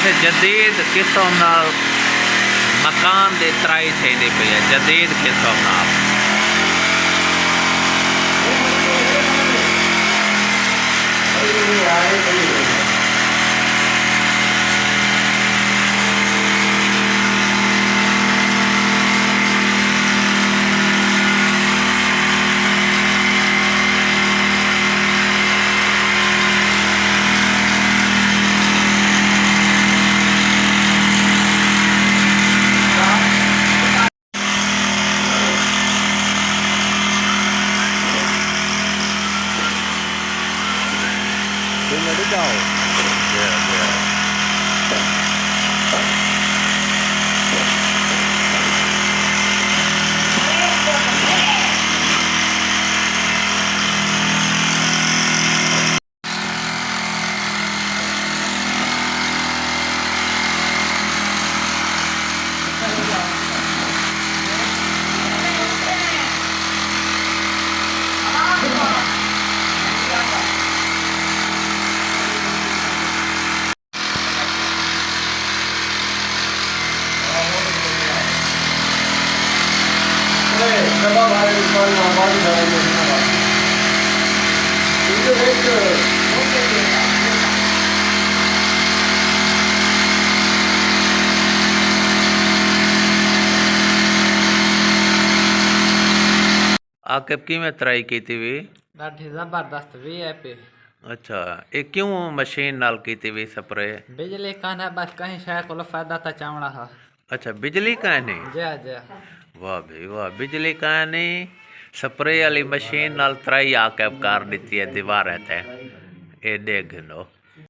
पासे जदीद किस्म नाल मकान दे तराई थी पई है जदीद किस्म नाल। Let it go. आकिब किवें तराई की वी? ॾाढी ज़बरदस्त वीआईपी। अच्छा ये क्यों मशीन नाल की वी स्प्रे? बिजली कान है बस कहीं शय को फायदा था चावड़ा हा। अच्छा बिजली का नहीं? जय जय। वाह भाई वाह, बिजली का नहीं स्प्रे वाली मशीन नाल तराई आकिब कर दी है दीवार ते। ये देख लो।